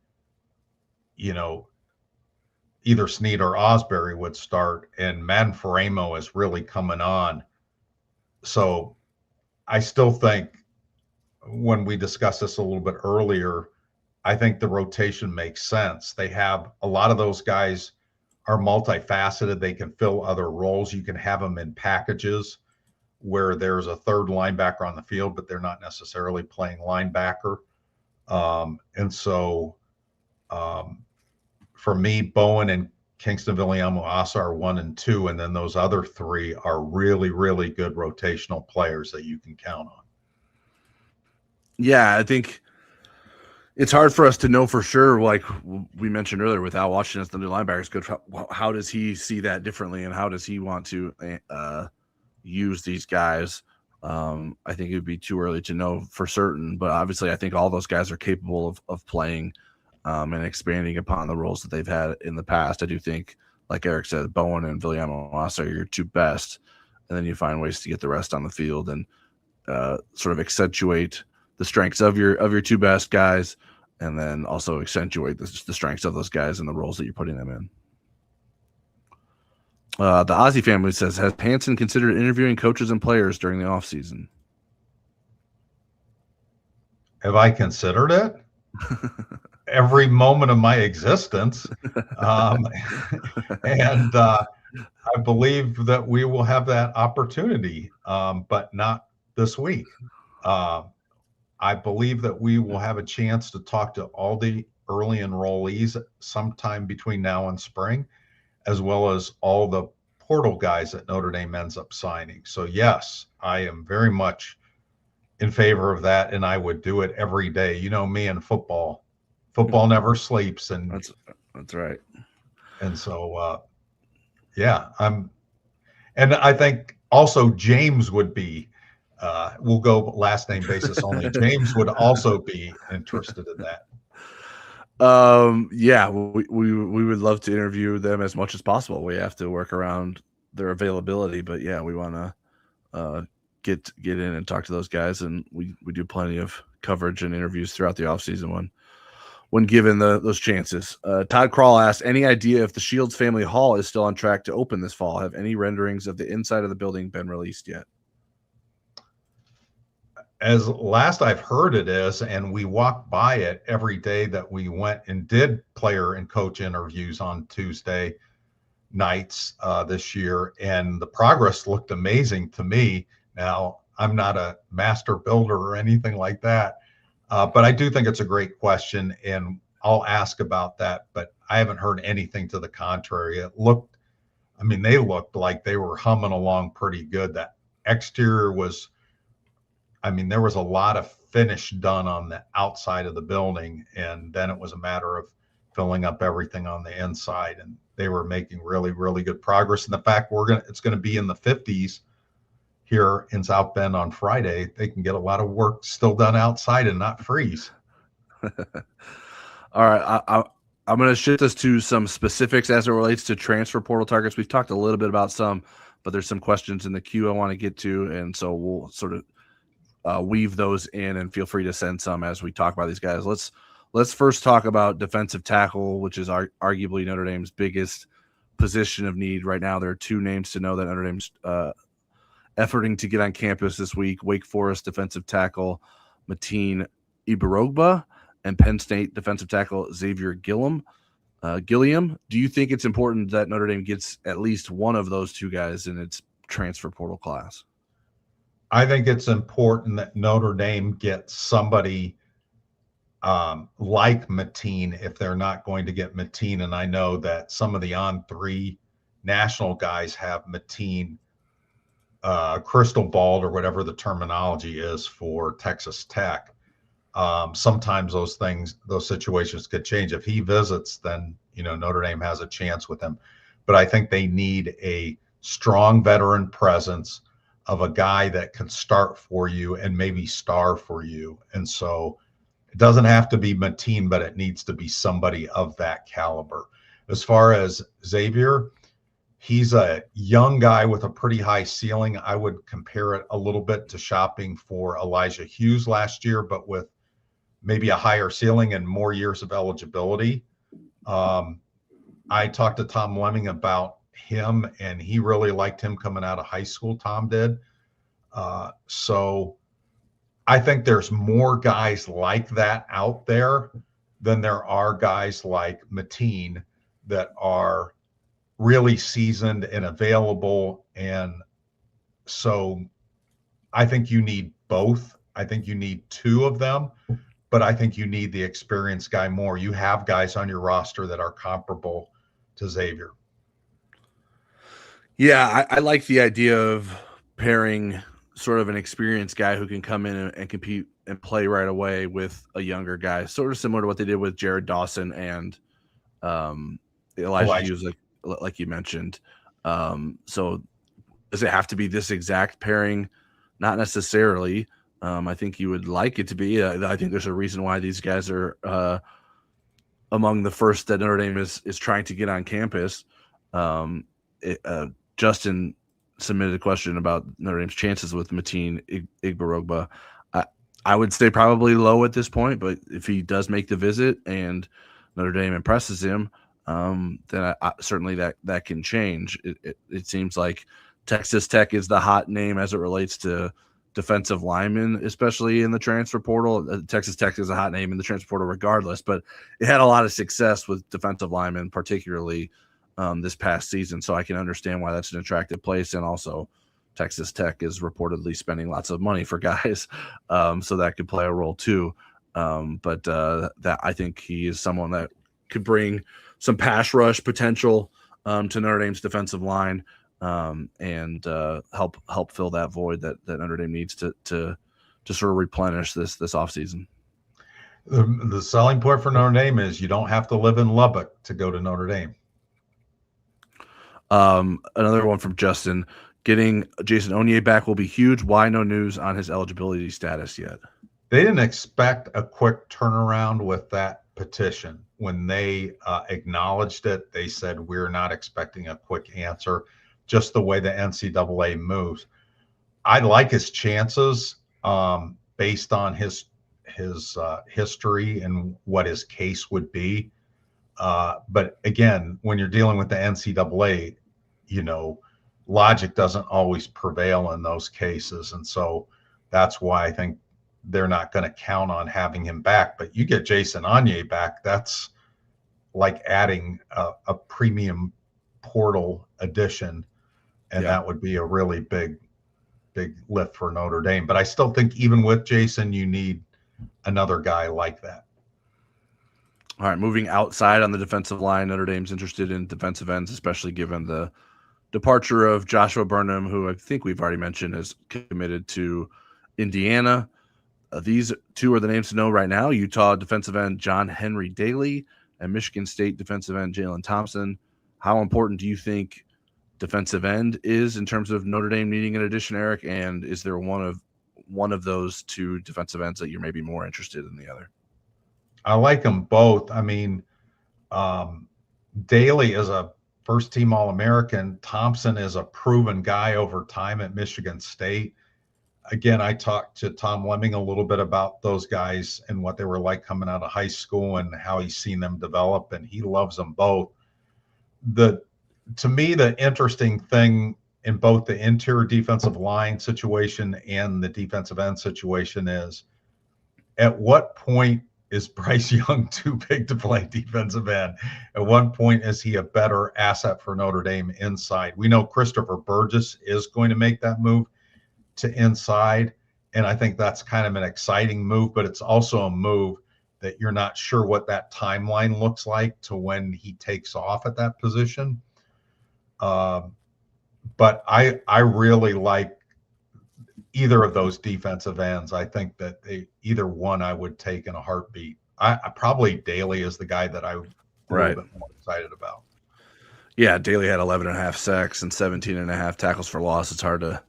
either Snead or Ausberry would start, and Manfaremo is really coming on. So I still think, when we discussed this a little bit earlier, I think the rotation makes sense. They have a lot of those guys are multifaceted. They can fill other roles. You can have them in packages where there's a third linebacker on the field, but they're not necessarily playing linebacker. And so for me, Bowen and Kingston Viliamo-Asa are 1 and 2, and then those other 3 are really, really good rotational players that you can count on. Yeah, I think it's hard for us to know for sure, like we mentioned earlier, with Al Washington as the new linebacker is good. How does he see that differently, and how does he want to use these guys? I think it would be too early to know for certain, but obviously I think all those guys are capable of playing and expanding upon the roles that they've had in the past. I do think, like Eric said, Bowen and Viliamo-Asa are your 2 best, and then you find ways to get the rest on the field and sort of accentuate the strengths of your 2 best guys, and then also accentuate the strengths of those guys and the roles that you're putting them in. The Ozzy family says, has Hansen considered interviewing coaches and players during the offseason? Have I considered it? Every moment of my existence. And I believe that we will have that opportunity, but not this week. I believe that we will have a chance to talk to all the early enrollees sometime between now and spring, as well as all the portal guys that Notre Dame ends up signing. So yes, I am very much in favor of that, and I would do it every day. You know me and football never sleeps, and that's right. And so and I think also James would be we'll go last name basis only. James would also be interested in that. Yeah, we would love to interview them as much as possible. We have to work around their availability, but yeah, we want to get in and talk to those guys, and we do plenty of coverage and interviews throughout the offseason when given those chances. Todd Crawl asked, any idea if the Shields Family Hall is still on track to open this fall? Have any renderings of the inside of the building been released yet? As last I've heard it is, and we walked by it every day that we went and did player and coach interviews on Tuesday nights this year, and the progress looked amazing to me. Now, I'm not a master builder or anything like that, but I do think it's a great question, and I'll ask about that, but I haven't heard anything to the contrary. They looked like they were humming along pretty good. That exterior was, there was a lot of finish done on the outside of the building, and then it was a matter of filling up everything on the inside, and they were making really, really good progress. And the fact it's going to be in the 50s here in South Bend on Friday, they can get a lot of work still done outside and not freeze. All right, I'm going to shift us to some specifics as it relates to transfer portal targets. We've talked a little bit about some, but there's some questions in the queue I want to get to, and so we'll sort of weave those in, and feel free to send some as we talk about these guys. Let's first talk about defensive tackle, which is arguably Notre Dame's biggest position of need right now. There are two names to know that Notre Dame's efforting to get on campus this week: Wake Forest defensive tackle Mateen Ibarogba and Penn State defensive tackle Xavier Gilliam. Do you think it's important that Notre Dame gets at least one of those two guys in its transfer portal class? I think it's important that Notre Dame gets somebody like Mateen if they're not going to get Mateen. And I know that some of the on-3 national guys have Mateen crystal balled, or whatever the terminology is for Texas Tech. Sometimes those situations could change. If he visits, then Notre Dame has a chance with him. But I think they need a strong veteran presence of a guy that can start for you and maybe star for you. And so it doesn't have to be Mateen, but it needs to be somebody of that caliber. As far as Xavier, he's a young guy with a pretty high ceiling. I would compare it a little bit to shopping for Elijah Hughes last year, but with maybe a higher ceiling and more years of eligibility. I talked to Tom Lemming about him, and he really liked him coming out of high school. Tom did. So I think there's more guys like that out there than there are guys like Mateen that are really seasoned and available. And so I think you need both. I think you need two of them, but I think you need the experienced guy more. You have guys on your roster that are comparable to Xavier. Yeah, I like the idea of pairing sort of an experienced guy who can come in and compete and play right away with a younger guy, sort of similar to what they did with Jared Dawson and Elijah Hughes, like you mentioned. So does it have to be this exact pairing? Not necessarily. I think you would like it to be. I think there's a reason why these guys are among the first that Notre Dame is trying to get on campus. Justin submitted a question about Notre Dame's chances with Mateen Ibarogba. I would say probably low at this point, but if he does make the visit and Notre Dame impresses him, then certainly that can change. It seems like Texas Tech is the hot name as it relates to defensive linemen, especially in the transfer portal. Texas Tech is a hot name in the transfer portal regardless, but it had a lot of success with defensive linemen, particularly this past season. So I can understand why that's an attractive place. And also Texas Tech is reportedly spending lots of money for guys. So that could play a role too. But that I think he is someone that could bring some pass rush potential to Notre Dame's defensive line and help fill that void that Notre Dame needs to sort of replenish this offseason. The selling point for Notre Dame is you don't have to live in Lubbock to go to Notre Dame. Another one from Justin: getting Jason Onye back will be huge. Why no news on his eligibility status yet? They didn't expect a quick turnaround with that petition. When they acknowledged it, they said, we're not expecting a quick answer, just the way the NCAA moves. I like his chances based on his history and what his case would be. But again, when you're dealing with the NCAA, logic doesn't always prevail in those cases. And so that's why I think they're not going to count on having him back. But you get Jason Anye back, that's like adding a premium portal addition. And that would be a really big lift for Notre Dame. But I still think even with Jason, you need another guy like that. All right, moving outside on the defensive line, Notre Dame's interested in defensive ends, especially given the departure of Joshua Burnham, who I think we've already mentioned is committed to Indiana. These two are the names to know right now: Utah defensive end John Henry Daly and Michigan State defensive end Jalen Thompson. How important do you think defensive end is in terms of Notre Dame needing an addition, Eric? And is there one of those two defensive ends that you're maybe more interested in the other? I like them both. I mean, Daly is a first-team All-American. Thompson is a proven guy over time at Michigan State. Again, I talked to Tom Lemming a little bit about those guys and what they were like coming out of high school and how he's seen them develop, and he loves them both. To me, the interesting thing in both the interior defensive line situation and the defensive end situation is, at what point is Bryce Young too big to play defensive end? At what point is he a better asset for Notre Dame inside? We know Christopher Burgess is going to make that move to inside, and I think that's kind of an exciting move, but it's also a move that you're not sure what that timeline looks like to when he takes off at that position. But I really like either of those defensive ends. I think that either one I would take in a heartbeat. I probably Daly is the guy that I'm a little bit more excited about. Yeah, Daly had 11.5 sacks and 17.5 tackles for loss. It's hard to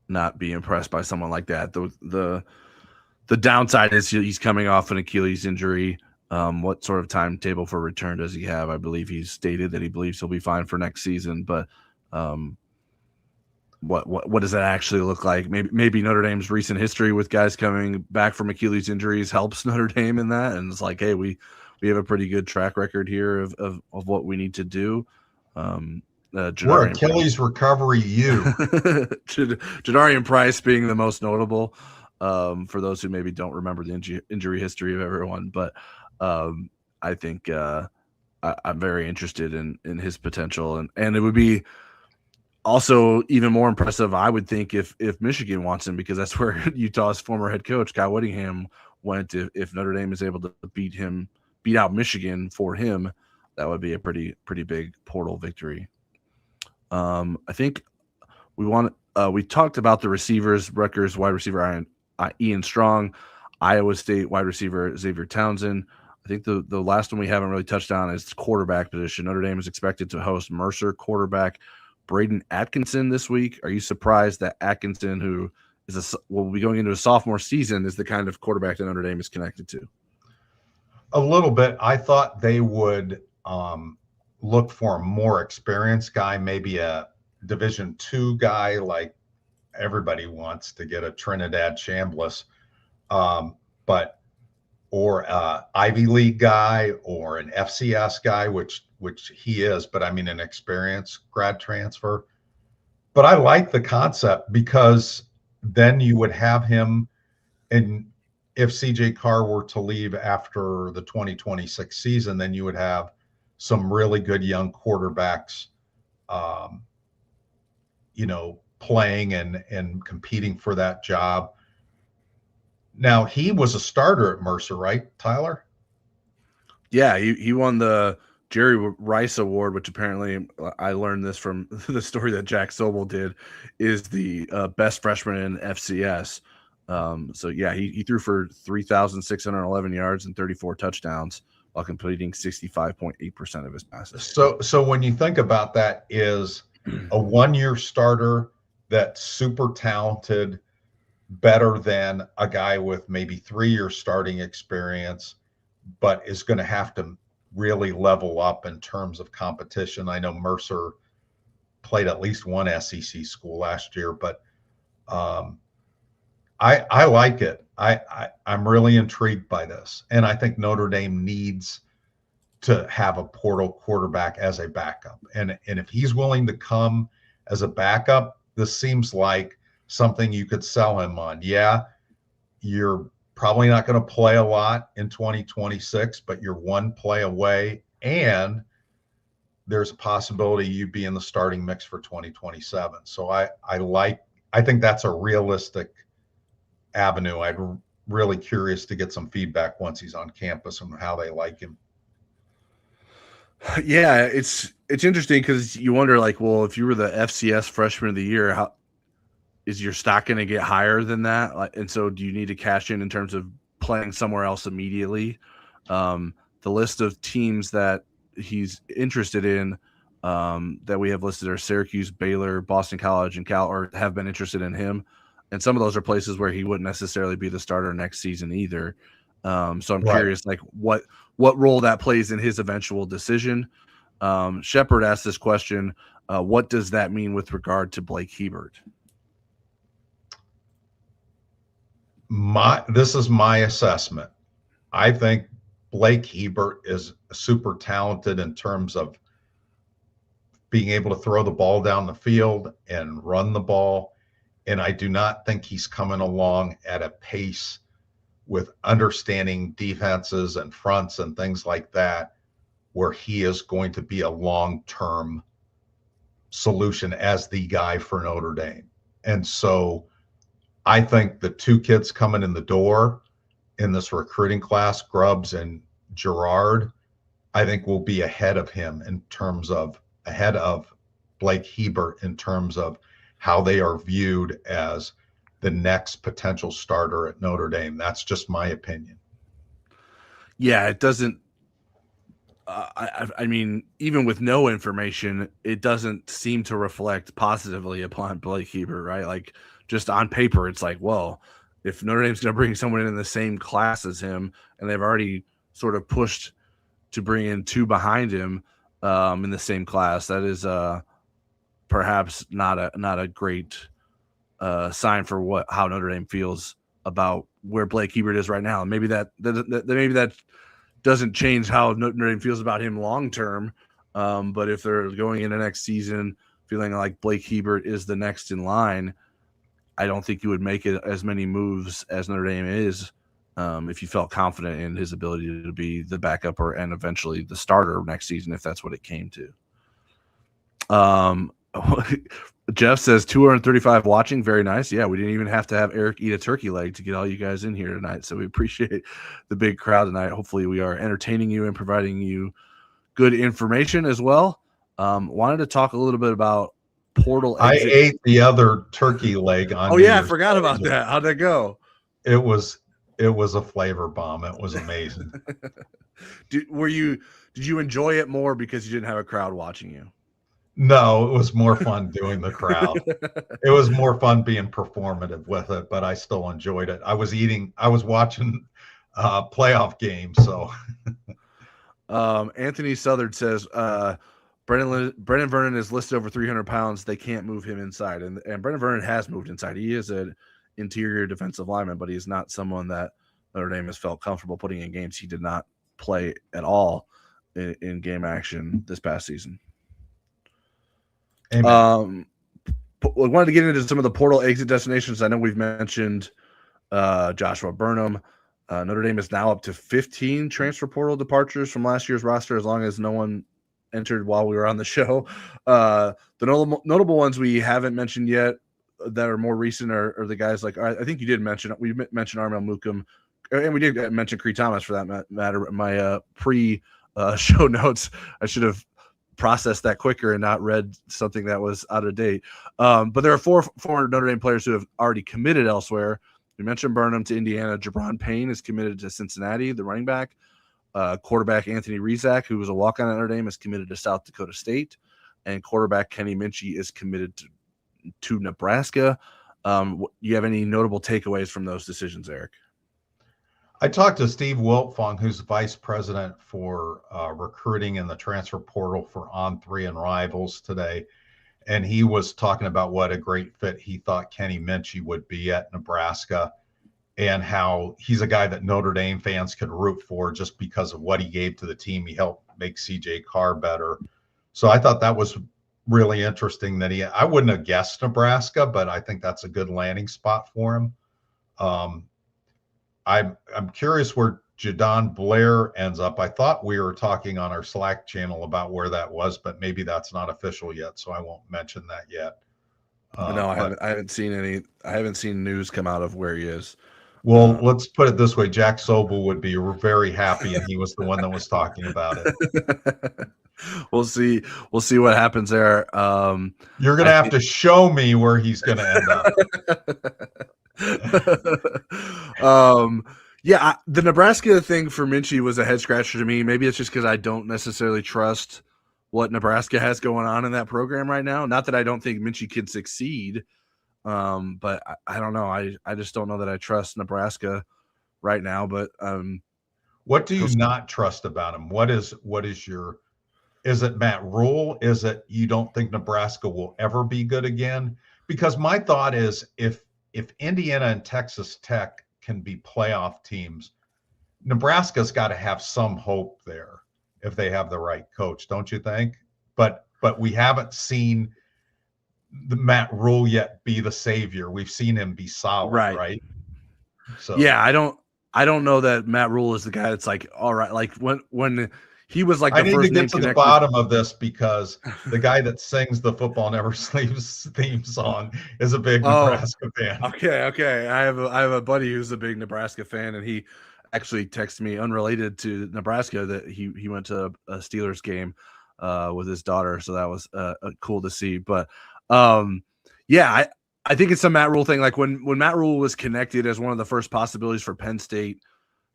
not be impressed by someone like that. The downside is he's coming off an Achilles injury. What sort of timetable for return does he have? I believe he's stated that he believes he'll be fine for next season, but what does that actually look like? Maybe Notre Dame's recent history with guys coming back from Achilles injuries helps Notre Dame in that, and it's like, hey, we have a pretty good track record here of what we need to do. We're Achilles recovery U. Jadarian Price being the most notable, for those who maybe don't remember the injury history of everyone, but I think I'm very interested in his potential, and it would be also even more impressive, I would think, if Michigan wants him, because that's where Utah's former head coach Kyle Whittingham went. If Notre Me is able to beat out Michigan for him, that would be a pretty big portal victory. I think we talked about the receivers. Rutgers wide receiver Ian Strong, Iowa State wide receiver Xavier Townsend. I think the last one we haven't really touched on is quarterback position. Notre Dame is expected to host Mercer quarterback Braden Atkinson this week. Are you surprised that Atkinson, who will be going into a sophomore season, is the kind of quarterback that Notre Dame is connected to? A little bit. I thought they would look for a more experienced guy, maybe a Division II guy, like everybody wants to get a Trinidad Chambliss, or a Ivy League guy or an FCS guy, which he is, but I mean an experienced grad transfer. But I like the concept, because then you would have him, and if CJ Carr were to leave after the 2026 season, then you would have some really good young quarterbacks, playing and competing for that job. Now, he was a starter at Mercer, right, Tyler? Yeah, he won the Jerry Rice Award, which apparently, I learned this from the story that Jack Sobel did, is the best freshman in FCS. So, yeah, he threw for 3,611 yards and 34 touchdowns while completing 65.8% of his passes. So when you think about that, is a one-year starter that's super talented, better than a guy with maybe 3-year starting experience, but is going to have to really level up in terms of competition. I know Mercer played at least one SEC school last year, but Um, I like it. I'm really intrigued by this, and I think Notre Dame needs to have a portal quarterback as a backup. And if he's willing to come as a backup, this seems like something you could sell him on. Yeah, you're probably not going to play a lot in 2026, but you're one play away, and there's a possibility you'd be in the starting mix for 2027. So I think that's a realistic avenue. I'm really curious to get some feedback once he's on campus and how they like him. Yeah, it's interesting because you wonder, like, well, if you were the FCS freshman of the year, how is your stock going to get higher than that? Like, and so do you need to cash in terms of playing somewhere else immediately? The list of teams that he's interested in that we have listed are Syracuse, Baylor, Boston College, and Cal, or have been interested in him. And some of those are places where he wouldn't necessarily be the starter next season either. So I'm curious, like, what role that plays in his eventual decision. Shepard asked this question. What does that mean with regard to Blake Hebert? This is my assessment. I think Blake Hebert is super talented in terms of being able to throw the ball down the field and run the ball. And I do not think he's coming along at a pace with understanding defenses and fronts and things like that, where he is going to be a long-term solution as the guy for Notre Dame. And so I think the two kids coming in the door in this recruiting class, Grubbs and Gerard, I think will be ahead of Blake Hebert in terms of how they are viewed as the next potential starter at Notre Dame. That's just my opinion. Yeah, it doesn't. I mean, even with no information, it doesn't seem to reflect positively upon Blake Hebert, right? Like, just on paper, it's like, well, if Notre Dame's going to bring someone in the same class as him, and they've already sort of pushed to bring in two behind him in the same class, that is perhaps not a great sign for how Notre Dame feels about where Blake Hebert is right now. And maybe that doesn't change how Notre Dame feels about him long term. But if they're going into next season feeling like Blake Hebert is the next in line, I don't think you would make it as many moves as Notre Dame is if you felt confident in his ability to be the backup and eventually the starter next season, if that's what it came to. Jeff says 235 watching. Very nice. Yeah, we didn't even have to have Eric eat a turkey leg to get all you guys in here tonight. So we appreciate the big crowd tonight. Hopefully we are entertaining you and providing you good information as well. Wanted to talk a little bit about portal exit. I ate the other turkey leg on. Oh yeah, I forgot about that. How'd that go? It was a flavor bomb. It was amazing. Did you enjoy it more because you didn't have a crowd watching you? No, it was more fun doing the crowd. It was more fun being performative with it, but I still enjoyed it. I was watching playoff games. So Anthony Southard says Brennan Vernon is listed over 300 pounds. They can't move him inside. And Brennan Vernon has moved inside. He is an interior defensive lineman, but he's not someone that Notre Dame has felt comfortable putting in games. He did not play at all in game action this past season. Amen. We wanted to get into some of the portal exit destinations. I know we've mentioned Joshua Burnham. Notre Dame is now up to 15 transfer portal departures from last year's roster, as long as no one entered while we were on the show. The notable ones we haven't mentioned yet that are more recent are the guys like, I think you did mention, we mentioned Armour Mukum, and we did mention Cree Thomas for that matter. My pre-show notes, I should have processed that quicker and not read something that was out of date. But there are four Notre Dame players who have already committed elsewhere. We mentioned Burnham to Indiana. Jabron Payne is committed to Cincinnati, the running back. Quarterback Anthony Rizak, who was a walk-on at Notre Dame, is committed to South Dakota State. And quarterback Kenny Minchie is committed to Nebraska. You have any notable takeaways from those decisions, Eric? I talked to Steve Wiltfong, who's vice president for recruiting in the transfer portal for On3 and Rivals today. and he was talking about what a great fit he thought Kenny Minchey would be at Nebraska, and how he's a guy that Notre Dame fans could root for just because of what he gave to the team. He helped make CJ Carr better. So I thought that was really interesting that I wouldn't have guessed Nebraska, but I think that's a good landing spot for him. I'm curious where Jaiden Blair ends up. I thought we were talking on our Slack channel about where that was, but maybe that's not official yet, so I won't mention that yet. No, I haven't seen any. I haven't seen news come out of where he is. Well, let's put it this way: Jack Sobel would be very happy, and he was the one that was talking about it. We'll see. We'll see what happens there. You're going to have to show me where he's going to end up. Yeah, the Nebraska thing for Minchey was a head scratcher to me. Maybe it's just because I don't necessarily trust what Nebraska has going on in that program right now. Not that I don't think Minchey can succeed, but I don't know. I just don't know that I trust Nebraska right now. But what do you not trust about him? What is your? Is it Matt Rule? Is it you don't think Nebraska will ever be good again? Because my thought is if Indiana and Texas Tech can be playoff teams, Nebraska's got to have some hope there if they have the right coach, don't you think? But we haven't seen the Matt Rule yet be the savior. We've seen him be solid, right? So yeah, I don't know that Matt Rule is the guy that's like, all right, like when he was like, I need to get to the bottom of this because the guy that sings the Football Never Sleeps theme song is a big Nebraska fan. Okay. I have a buddy who's a big Nebraska fan, and he actually texted me unrelated to Nebraska that he went to a Steelers game with his daughter, so that was cool to see. But yeah, I think it's a Matt Rule thing. Like when Matt Rule was connected as one of the first possibilities for Penn State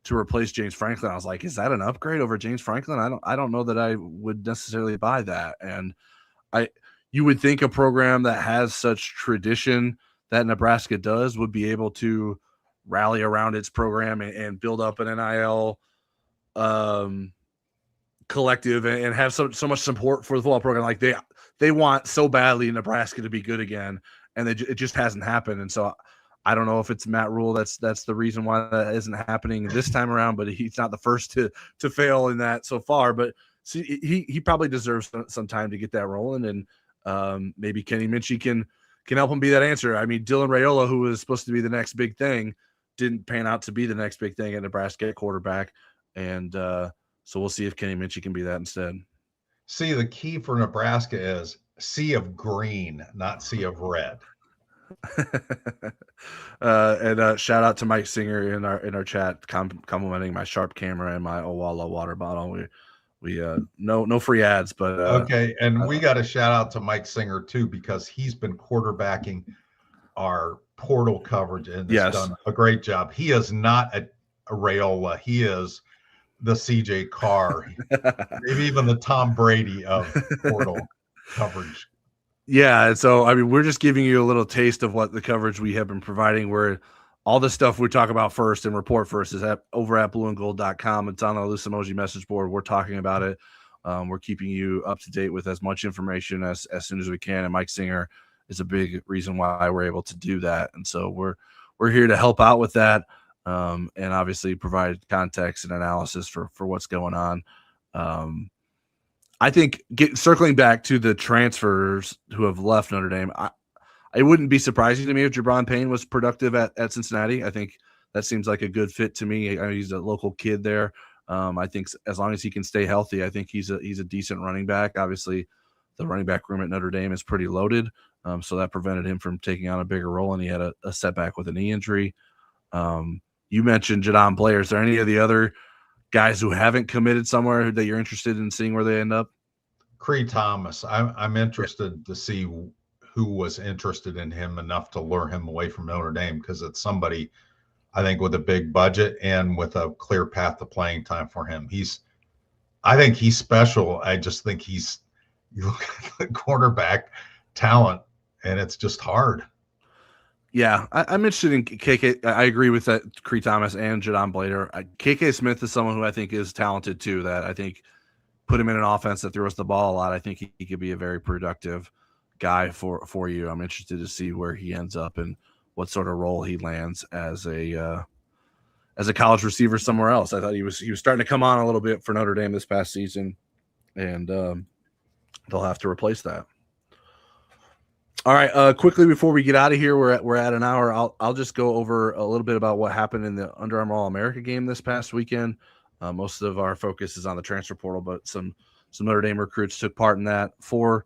to replace James Franklin, I was like, is that an upgrade over James Franklin? I don't know that I would necessarily buy that. And you would think a program that has such tradition that Nebraska does would be able to rally around its program and build up an NIL collective and have so much support for the football program. Like they want so badly Nebraska to be good again, and it just hasn't happened. And so I don't know if it's Matt Rule that's the reason why that isn't happening this time around, but he's not the first to fail in that so far. But see, he probably deserves some time to get that rolling, and maybe Kenny Minchey can help him be that answer. I mean, Dylan Raiola, who was supposed to be the next big thing, didn't pan out to be the next big thing at Nebraska at quarterback, and so we'll see if Kenny Minchey can be that instead. See, the key for Nebraska is sea of green, not sea of red. And shout out to Mike Singer in our chat, complimenting my Sharp camera and my Owala water bottle. We no free ads, but okay. And we got a shout out to Mike Singer too, because he's been quarterbacking our portal coverage and has done a great job. He is not a Raiola. He is the CJ Carr, maybe even the Tom Brady of portal coverage. Yeah, and so I mean, we're just giving you a little taste of what the coverage we have been providing. Where all the stuff we talk about first and report first is over at blueandgold.com. It's on the Loose Emoji message board. We're talking about it. We're keeping you up to date with as much information as soon as we can. And Mike Singer is a big reason why we're able to do that. And so we're here to help out with that, and obviously provide context and analysis for what's going on. I think circling back to the transfers who have left Notre Dame, it wouldn't be surprising to me if Jabron Payne was productive at Cincinnati. I think that seems like a good fit to me. He's a local kid there. I think as long as he can stay healthy, I think he's a decent running back. Obviously, the running back room at Notre Dame is pretty loaded, so that prevented him from taking on a bigger role, and he had a setback with a knee injury. You mentioned Jaiden Blair. Is there any of the other guys who haven't committed somewhere that you're interested in seeing where they end up? Cree Thomas. I'm interested to see who was interested in him enough to lure him away from Notre Dame, because it's somebody I think with a big budget and with a clear path to playing time for him. I think he's special. I just think you look at the quarterback talent and it's just hard. Yeah, I'm interested in KK. I agree with that. Cree Thomas and Jaiden Blair. KK Smith is someone who I think is talented too. That I think put him in an offense that throws the ball a lot. I think he could be a very productive guy for you. I'm interested to see where he ends up and what sort of role he lands as a college receiver somewhere else. I thought he was starting to come on a little bit for Notre Dame this past season, and they'll have to replace that. All right, quickly before we get out of here, we're at an hour. I'll just go over a little bit about what happened in the Under Armour All-America game this past weekend. Most of our focus is on the transfer portal, but some Notre Dame recruits took part in that. For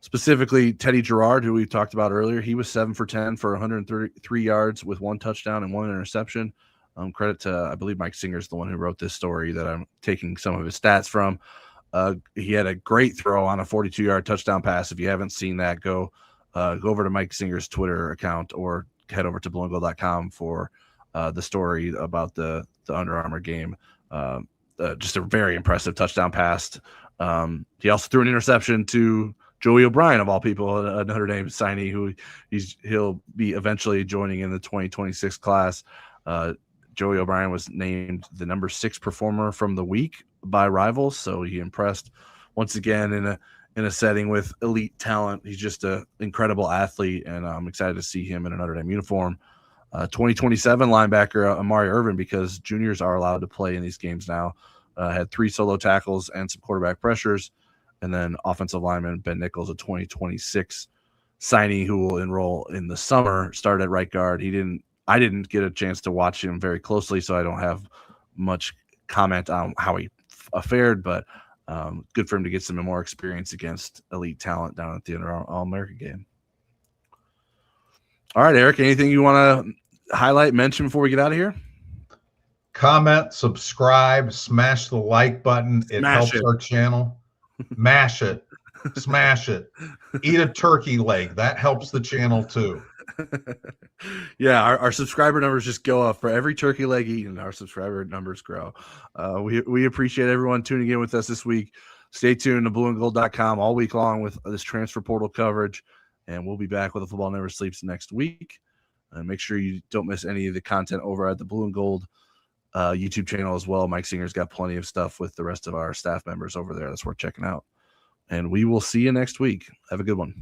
specifically Teddy Gerard, who we talked about earlier, he was 7 for 10 for 133 yards with 1 touchdown and 1 interception. Credit to, I believe, Mike Singer's the one who wrote this story that I'm taking some of his stats from. He had a great throw on a 42-yard touchdown pass. If you haven't seen that, go over to Mike Singer's Twitter account or head over to blueandgold.com for the story about the Under Armour game. Just a very impressive touchdown pass. He also threw an interception to Joey O'Brien, of all people, a Notre Dame signee who he'll be eventually joining in the 2026 class. Joey O'Brien was named the number 6 performer from the week by Rivals, so he impressed once again in a setting with elite talent. He's just an incredible athlete, and I'm excited to see him in a Notre Dame uniform. 2027 linebacker Amari Irvin, because juniors are allowed to play in these games now, had 3 solo tackles and some quarterback pressures. And then offensive lineman Ben Nichols, a 2026 signee who will enroll in the summer, started at right guard. I didn't get a chance to watch him very closely, so I don't have much comment on how he fared, but good for him to get some more experience against elite talent down at the All-America game. All right, Eric, anything you want to highlight, mention before we get out of here? Comment, subscribe, smash the like button. It helps our channel. Mash it, smash it. Eat a turkey leg. That helps the channel too. Yeah, our subscriber numbers just go up. For every turkey leg eaten, our subscriber numbers grow. We appreciate everyone tuning in with us this week. Stay tuned to blueandgold.com all week long with this transfer portal coverage, and we'll be back with a Football Never Sleeps next week. And make sure you don't miss any of the content over at the Blue and Gold YouTube channel as well. Mike Singer's got plenty of stuff with the rest of our staff members over there that's worth checking out. And we will see you next week. Have a good one.